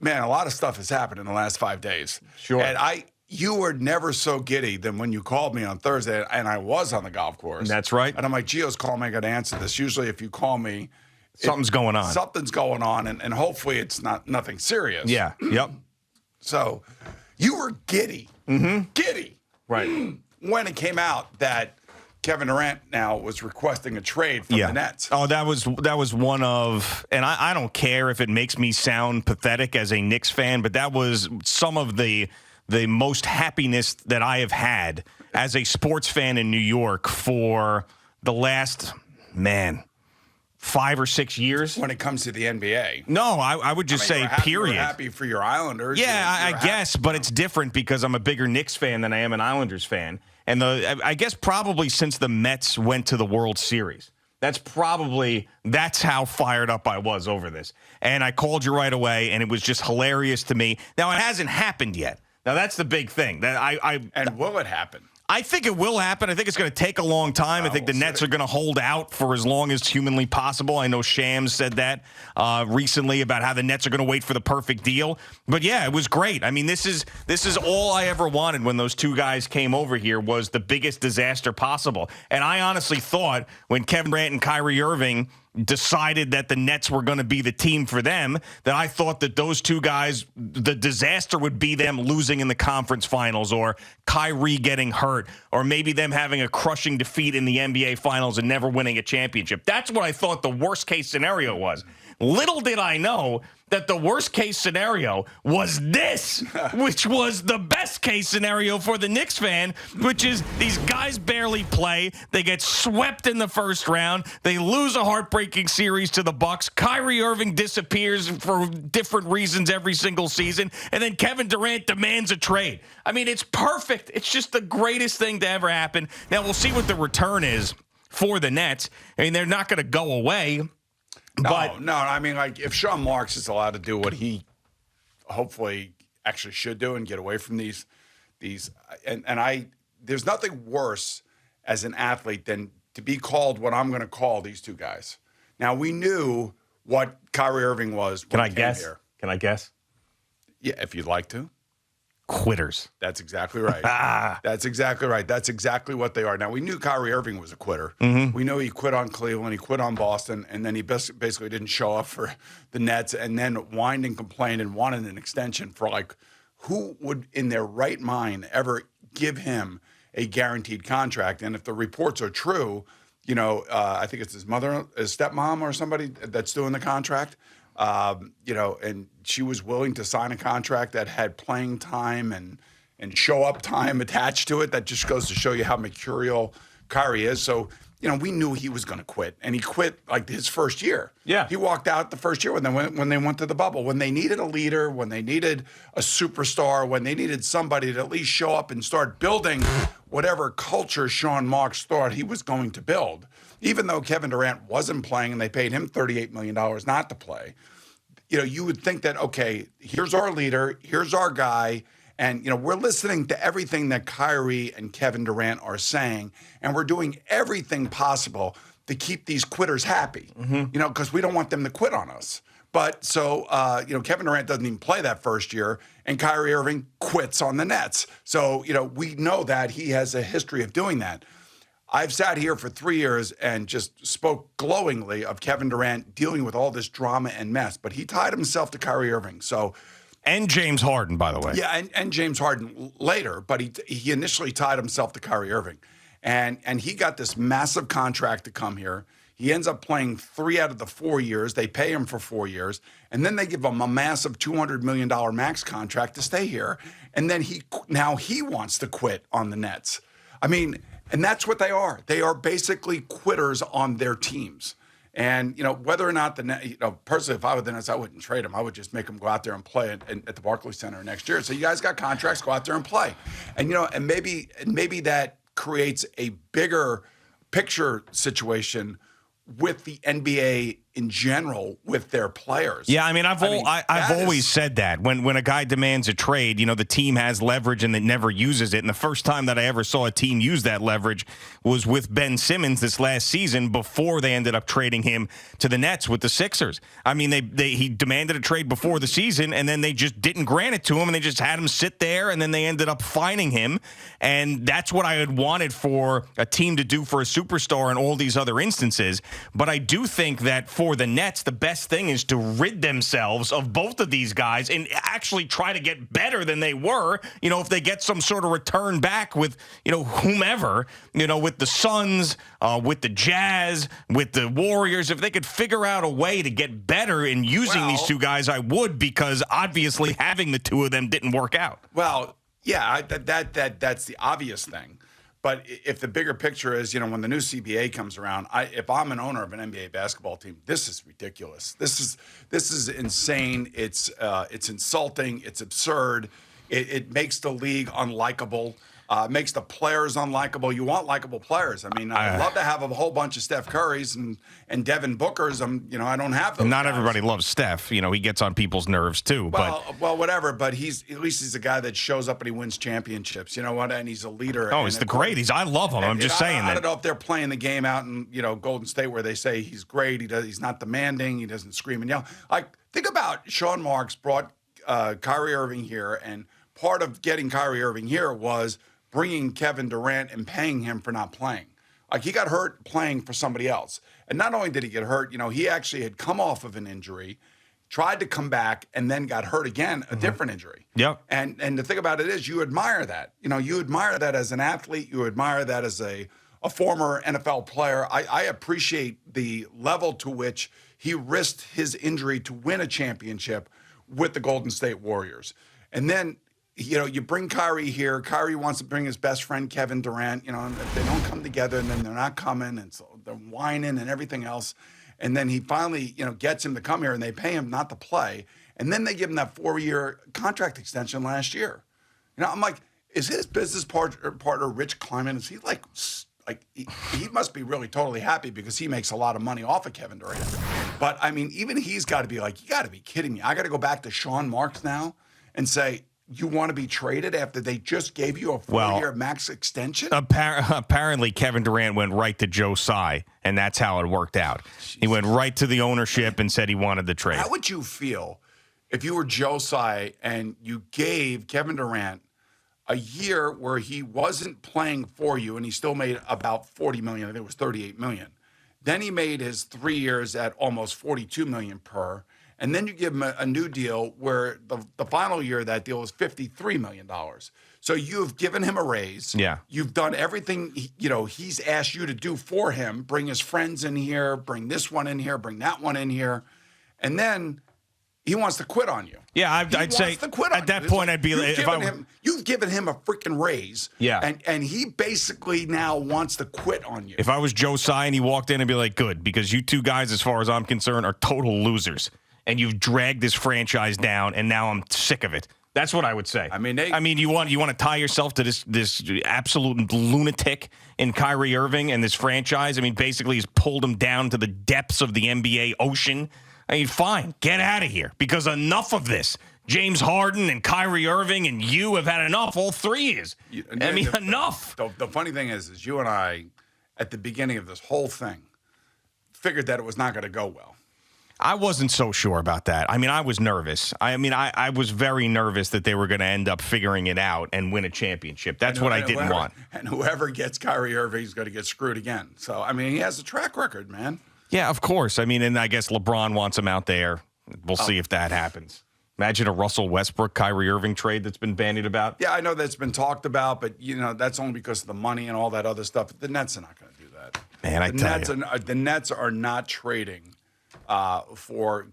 man, a lot of stuff has happened in the last 5 days. Sure. And you were never so giddy than when you called me on Thursday, and I was on the golf course. That's right. And I'm like, Gio's calling me, I got to answer this. Usually if you call me, something's going on. Something's going on, and hopefully it's nothing serious. Yeah, yep. So you were giddy. Mm-hmm. Giddy. Right. When it came out that Kevin Durant now was requesting a trade from the Nets. Oh, that was one of, and I don't care if it makes me sound pathetic as a Knicks fan, but that was some of the most happiness that I have had as a sports fan in New York for the last, 5 or 6 years. When it comes to the NBA. No, I would just say period. You're happy for your Islanders. Yeah, I guess, but it's different because I'm a bigger Knicks fan than I am an Islanders fan. And I guess probably since the Mets went to the World Series. That's how fired up I was over this. And I called you right away, and it was just hilarious to me. Now, it hasn't happened yet. Now, that's the big thing. And will it happen? I think it will happen. I think it's going to take a long time. I think the Nets are going to hold out for as long as humanly possible. I know Shams said that recently about how the Nets are going to wait for the perfect deal. But, yeah, it was great. I mean, this is all I ever wanted when those two guys came over here was the biggest disaster possible. And I honestly thought when Kevin Durant and Kyrie Irving decided that the Nets were going to be the team for them, that I thought that those two guys, the disaster would be them losing in the conference finals or Kyrie getting hurt or maybe them having a crushing defeat in the NBA finals and never winning a championship. That's what I thought the worst case scenario was. Little did I know that the worst case scenario was this, which was the best case scenario for the Knicks fan, which is these guys barely play. They get swept in the first round. They lose a heartbreaking series to the Bucks. Kyrie Irving disappears for different reasons every single season. And then Kevin Durant demands a trade. I mean, it's perfect. It's just the greatest thing to ever happen. Now, we'll see what the return is for the Nets. I mean, they're not going to go away. No. I mean, like, if Sean Marks is allowed to do what he hopefully actually should do and get away from these, there's nothing worse as an athlete than to be called what I'm going to call these two guys. Now, we knew what Kyrie Irving was when he came here. Can I guess? Yeah, if you'd like to. Quitters. That's exactly right. That's exactly right. That's exactly what they are. Now, we knew Kyrie Irving was a quitter. Mm-hmm. We knew he quit on Cleveland, he quit on Boston, and then he basically didn't show up for the Nets and then whined and complained and wanted an extension for, like, who would in their right mind ever give him a guaranteed contract? And if the reports are true, I think it's his stepmom or somebody that's doing the contract. And she was willing to sign a contract that had playing time and show up time attached to it. That just goes to show you how mercurial Kyrie is. So, we knew he was going to quit, and he quit like his first year. Yeah. He walked out the first year when they went to the bubble, when they needed a leader, when they needed a superstar, when they needed somebody to at least show up and start building whatever culture Sean Marks thought he was going to build. Even though Kevin Durant wasn't playing and they paid him $38 million not to play, you would think that, okay, here's our leader, here's our guy, and, we're listening to everything that Kyrie and Kevin Durant are saying, and we're doing everything possible to keep these quitters happy, because we don't want them to quit on us. But so, Kevin Durant doesn't even play that first year, and Kyrie Irving quits on the Nets. So, we know that he has a history of doing that. I've sat here for 3 years and just spoke glowingly of Kevin Durant dealing with all this drama and mess, but he tied himself to Kyrie Irving. And James Harden, by the way. Yeah, and James Harden later, but he initially tied himself to Kyrie Irving. And he got this massive contract to come here. He ends up playing 3 out of the 4 years. They pay him for 4 years. And then they give him a massive $200 million max contract to stay here. And then he wants to quit on the Nets. I mean, and that's what they are. They are basically quitters on their teams. And, whether or not personally, if I were the Nets, I wouldn't trade him. I would just make them go out there and play at the Barclays Center next year. So you guys got contracts, go out there and play. And, and maybe that creates a bigger picture situation with the NBA in general with their players. Yeah, I mean, I've always said that when a guy demands a trade, the team has leverage and it never uses it. And the first time that I ever saw a team use that leverage was with Ben Simmons this last season before they ended up trading him to the Nets with the Sixers. I mean, he demanded a trade before the season, and then they just didn't grant it to him, and they just had him sit there, and then they ended up fining him. And that's what I had wanted for a team to do for a superstar in all these other instances. But I do think that for the Nets, the best thing is to rid themselves of both of these guys and actually try to get better than they were. If they get some sort of return back with, whomever, with the Suns, with the Jazz, with the Warriors, if they could figure out a way to get better in using these two guys, I would, because obviously having the two of them didn't work out. Well, yeah, that's the obvious thing. But if the bigger picture is, when the new CBA comes around, if I'm an owner of an NBA basketball team, this is ridiculous. This is insane. It's insulting. It's absurd. It makes the league unlikable. Makes the players unlikable. You want likable players. I mean, I'd love to have a whole bunch of Steph Currys and Devin Bookers. I don't have those. Not guys. Everybody loves Steph. He gets on people's nerves too. Well, whatever. But at least he's a guy that shows up and he wins championships. You know what? And he's a leader. Oh, he's the great. I love him. I'm just saying that. I don't know if they're playing the game out in Golden State where they say he's great. He's not demanding. He doesn't scream and yell. Think about Sean Marks brought Kyrie Irving here, and part of getting Kyrie Irving here was bringing Kevin Durant and paying him for not playing. He got hurt playing for somebody else. And not only did he get hurt, he actually had come off of an injury, tried to come back, and then got hurt again, a different injury. Yep. And the thing about it is you admire that. You admire that as an athlete. You admire that as a former NFL player. I appreciate the level to which he risked his injury to win a championship with the Golden State Warriors. And then you bring Kyrie here. Kyrie wants to bring his best friend, Kevin Durant. And if they don't come together, and then they're not coming, and so they're whining and everything else. And then he finally, gets him to come here, and they pay him not to play. And then they give him that 4-year contract extension last year. I'm like, is his business partner Rich Kleiman? Is he like he must be really totally happy because he makes a lot of money off of Kevin Durant. But I mean, even he's got to be like, you got to be kidding me. I got to go back to Sean Marks now and say, you want to be traded after they just gave you a 4-year max extension? Apparently, Kevin Durant went right to Joe Tsai, and that's how it worked out. Jesus. He went right to the ownership and said he wanted the trade. How would you feel if you were Joe Tsai and you gave Kevin Durant a year where he wasn't playing for you and he still made about $40 million? I think it was $38 million. Then he made his 3 years at almost $42 million per. And then you give him a new deal where the final year of that deal is $53 million. So you've given him a raise. Yeah. You've done everything, he's asked you to do for him. Bring his friends in here, bring this one in here, bring that one in here. And then he wants to quit on you. Yeah, I'd say at that point, I'd be like, you've given him a freaking raise. Yeah. And he basically now wants to quit on you. If I was Joe Tsai and he walked in, I'd be like, good, because you two guys, as far as I'm concerned, are total losers. And you've dragged this franchise down, and now I'm sick of it. That's what I would say. I mean, you want to tie yourself to this absolute lunatic in Kyrie Irving and this franchise. I mean, basically, he's pulled him down to the depths of the NBA ocean. I mean, fine, get out of here, because enough of this. James Harden and Kyrie Irving and you have had enough. All 3 years. Enough. The funny thing is you and I, at the beginning of this whole thing, figured that it was not going to go well. I wasn't so sure about that. I mean, I was nervous. I was very nervous that they were going to end up figuring it out and win a championship. That's what I didn't want. And whoever gets Kyrie Irving is going to get screwed again. So, I mean, he has a track record, man. Yeah, of course. I mean, and I guess LeBron wants him out there. We'll see if that happens. Imagine a Russell Westbrook, Kyrie Irving trade that's been bandied about. Yeah, I know that's been talked about, but, that's only because of the money and all that other stuff. The Nets are not going to do that. Man, the Nets are not trading for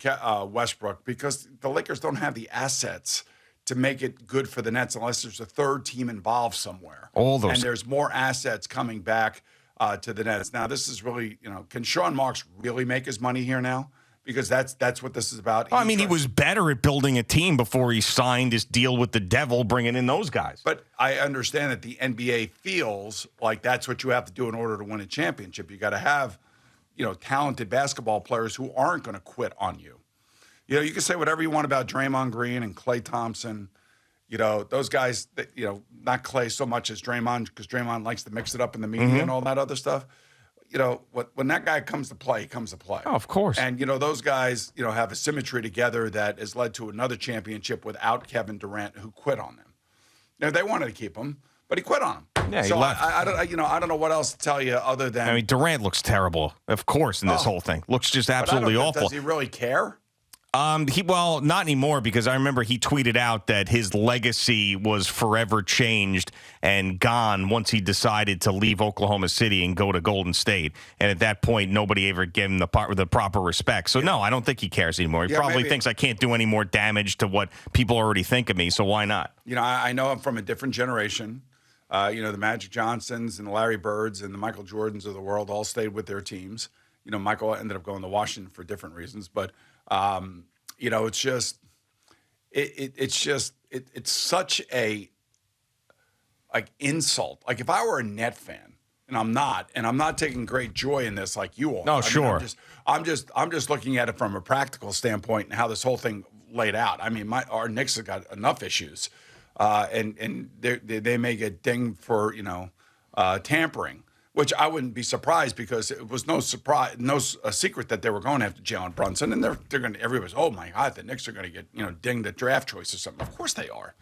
Westbrook because the Lakers don't have the assets to make it good for the Nets unless there's a third team involved somewhere. And there's more assets coming back to the Nets. Now, this is really, can Sean Marks really make his money here now? Because that's what this is about. Well, he was better at building a team before he signed his deal with the Devil, bringing in those guys. But I understand that the NBA feels like that's what you have to do in order to win a championship. You got to have talented basketball players who aren't going to quit on you. You can say whatever you want about Draymond Green and Klay Thompson. Those guys, not Klay so much as Draymond, because Draymond likes to mix it up in the media and all that other stuff. When that guy comes to play, he comes to play. Oh, of course. And, those guys, have a symmetry together that has led to another championship without Kevin Durant, who quit on them. They wanted to keep him, but he quit on him. Yeah, he so left. I don't know what else to tell you other than. I mean, Durant looks terrible, of course, in this whole thing. Looks just absolutely awful. Does he really care? Well, not anymore, because I remember he tweeted out that his legacy was forever changed and gone once he decided to leave Oklahoma City and go to Golden State. And at that point, nobody ever gave him the proper respect. So, no, I don't think he cares anymore. He probably thinks I can't do any more damage to what people already think of me, so why not? I know I'm from a different generation. The Magic Johnsons and the Larry Birds and the Michael Jordans of the world all stayed with their teams. Michael ended up going to Washington for different reasons, but it's just it's such a insult. Like, if I were a Net fan, and I'm not taking great joy in this like you all. No, sure. I'm just looking at it from a practical standpoint and how this whole thing laid out. I mean, our Knicks have got enough issues, and they may get dinged for tampering, which I wouldn't be surprised, because it was no secret that they were going after Jalen Brunson, and they're going to, everybody's, oh my God, the Knicks are going to get dinged at draft choice or something. Of course they are.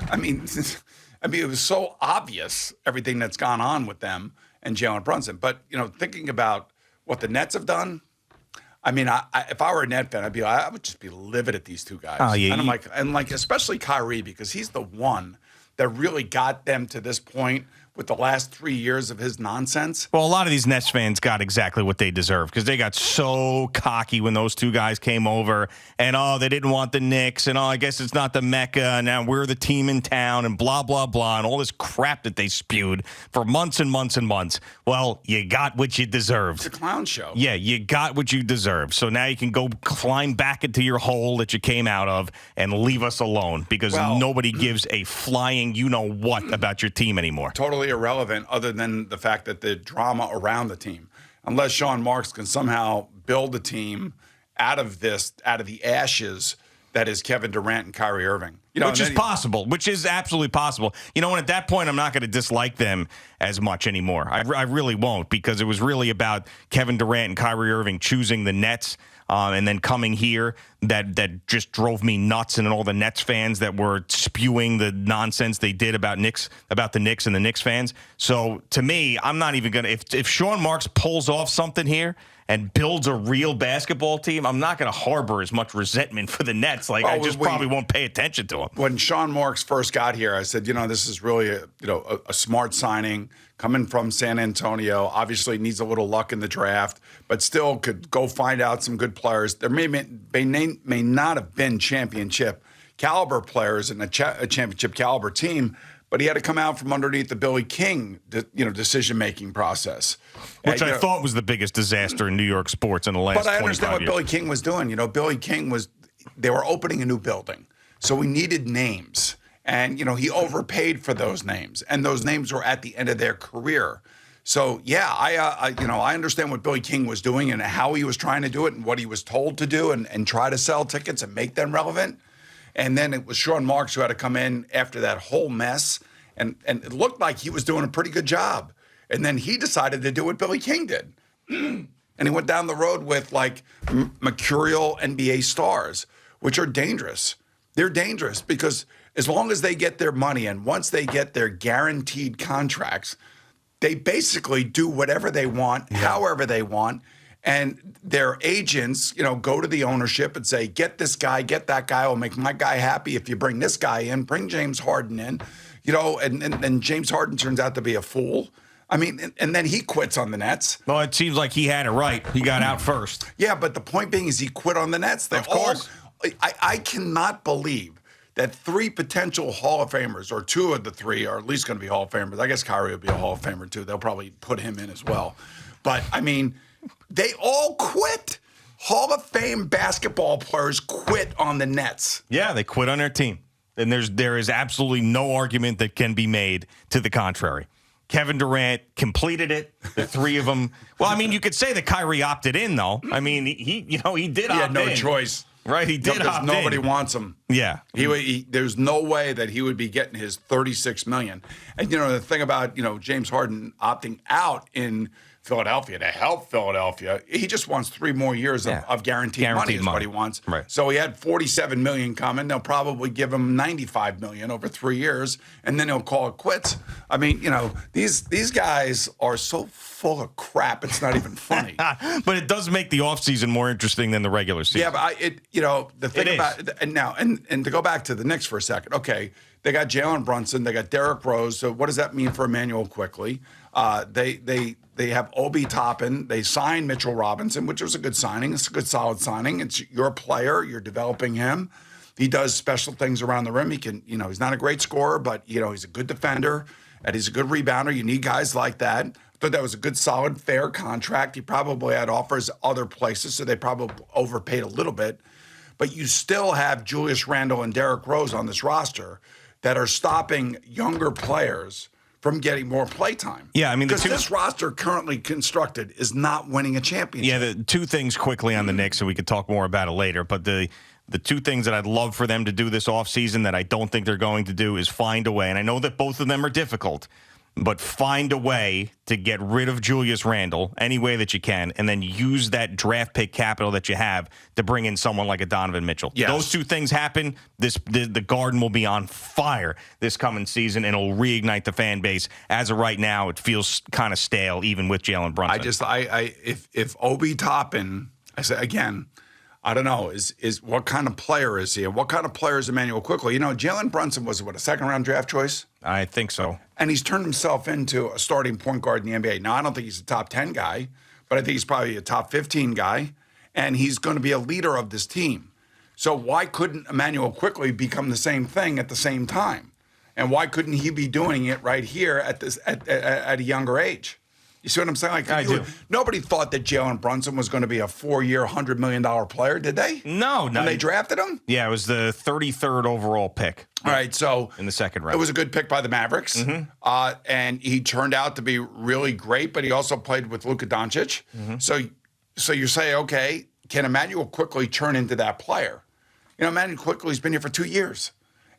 I mean, it was so obvious, everything that's gone on with them and Jalen Brunson. But thinking about what the Nets have done, I mean, if I were a Net fan, I would just be livid at these two guys. Oh, yeah, and I'm like, especially Kyrie, because he's the one that really got them to this point with the last 3 years of his nonsense. Well, a lot of these Nets fans got exactly what they deserve, because they got so cocky when those two guys came over, and they didn't want the Knicks, and I guess it's not the Mecca, and now we're the team in town, and blah, blah, blah, and all this crap that they spewed for months and months and months. Well, you got what you deserved. It's a clown show. Yeah, you got what you deserved. So now you can go climb back into your hole that you came out of and leave us alone, because nobody gives a flying you-know-what about your team anymore. Totally irrelevant, other than the fact that the drama around the team. Unless Sean Marks can somehow build a team out of the ashes that is Kevin Durant and Kyrie Irving. Which is possible, which is absolutely possible. And at that point, I'm not going to dislike them as much anymore. I really won't, because it was really about Kevin Durant and Kyrie Irving choosing the Nets, and then coming here, that just drove me nuts, and all the Nets fans that were spewing the nonsense they did about the Knicks and the Knicks fans. So to me, I'm not even going to, if Sean Marks pulls off something here and builds a real basketball team, I'm not going to harbor as much resentment for the Nets. I just probably won't pay attention to him. When Sean Marks first got here, I said, this is really a smart signing coming from San Antonio. Obviously needs a little luck in the draft, but still could go find out some good players. There may not have been championship caliber players in a championship caliber team, but he had to come out from underneath the Billy King, decision-making process. Which I thought was the biggest disaster in New York sports in the last 25 years. But I understand what Billy King was doing. Billy King they were opening a new building, so we needed names. And, he overpaid for those names, and those names were at the end of their career. So, yeah, I understand what Billy King was doing and how he was trying to do it and what he was told to do and try to sell tickets and make them relevant. And then it was Sean Marks who had to come in after that whole mess, and it looked like he was doing a pretty good job. And then he decided to do what Billy King did. And he went down the road with, mercurial NBA stars, which are dangerous. They're dangerous because as long as they get their money and once they get their guaranteed contracts, they basically do whatever they want, however they want. And their agents, go to the ownership and say, get this guy, get that guy, will make my guy happy. If you bring this guy in, bring James Harden in, and James Harden turns out to be a fool. I mean, and then he quits on the Nets. Well, it seems like he had it right. He got out first. Yeah, but the point being is he quit on the Nets. Of course. I cannot believe that 3 potential Hall of Famers, or 2 of the 3 are at least going to be Hall of Famers. I guess Kyrie will be a Hall of Famer too. They'll probably put him in as well. But, I mean, they all quit. Hall of Fame basketball players quit on the Nets. Yeah, they quit on their team. And there is absolutely no argument that can be made to the contrary. Kevin Durant completed it. The three of them. Well, I mean, you could say that Kyrie opted in, though. I mean, he did opt in. He had no choice. Right, he did opt in. Nobody wants him. Yeah. There's no way that he would be getting his $36 million. And, the thing about, James Harden opting out in Philadelphia to help Philadelphia, he just wants 3 more years of guaranteed money is what he wants. Right. So he had $47 million coming. They'll probably give him $95 million over 3 years, and then he'll call it quits. I mean, these guys are so full of crap. It's not even funny. But it does make the offseason more interesting than the regular season. Yeah, but the thing about it, and to go back to the Knicks for a second. Okay, they got Jalen Brunson, they got Derrick Rose. So what does that mean for Emmanuel Quickly? They have Obi Toppin. They signed Mitchell Robinson, which was a good signing. It's a good, solid signing. It's your player. You're developing him. He does special things around the rim. He can, he's not a great scorer, but, he's a good defender, and he's a good rebounder. You need guys like that. I thought that was a good, solid, fair contract. He probably had offers other places, so they probably overpaid a little bit. But you still have Julius Randle and Derrick Rose on this roster that are stopping younger players from getting more playtime. Yeah, I mean, because this roster currently constructed is not winning a championship. Yeah, the two things quickly on the Knicks, and we could talk more about it later, but the two things that I'd love for them to do this offseason that I don't think they're going to do is find a way, and I know that both of them are difficult, but find a way to get rid of Julius Randle any way that you can, and then use that draft pick capital that you have to bring in someone like a Donovan Mitchell. Yes. Those two things happen, the Garden will be on fire this coming season, and it'll reignite the fan base. As of right now, it feels kind of stale, even with Jalen Brunson. If Obi Toppin, I say again, I don't know, is what kind of player is he? And what kind of player is Emmanuel Quickly? Jalen Brunson was, a second-round draft choice? I think so. And he's turned himself into a starting point guard in the NBA. Now, I don't think he's a top 10 guy, but I think he's probably a top 15 guy, and he's going to be a leader of this team. So why couldn't Emmanuel Quickly become the same thing at the same time? And why couldn't he be doing it right here at a younger age? You see what I'm saying? Like, I do. Nobody thought that Jalen Brunson was going to be a 4-year, $100 million player, did they? No. When they drafted him? Yeah, it was the 33rd overall pick. All right, so in the second round. It was a good pick by the Mavericks, and he turned out to be really great, but he also played with Luka Doncic. So you say, okay, can Emmanuel Quickly turn into that player? Emmanuel Quickly's been here for 2 years,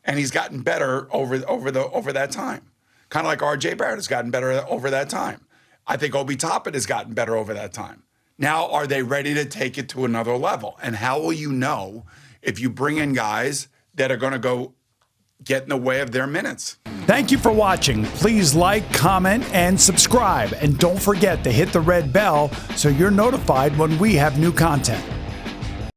and he's gotten better over that time. Kind of like R.J. Barrett has gotten better over that time. I think Obi Toppin has gotten better over that time. Now, are they ready to take it to another level? And how will you know if you bring in guys that are going to go get in the way of their minutes? Thank you for watching. Please like, comment, and subscribe. And don't forget to hit the red bell so you're notified when we have new content.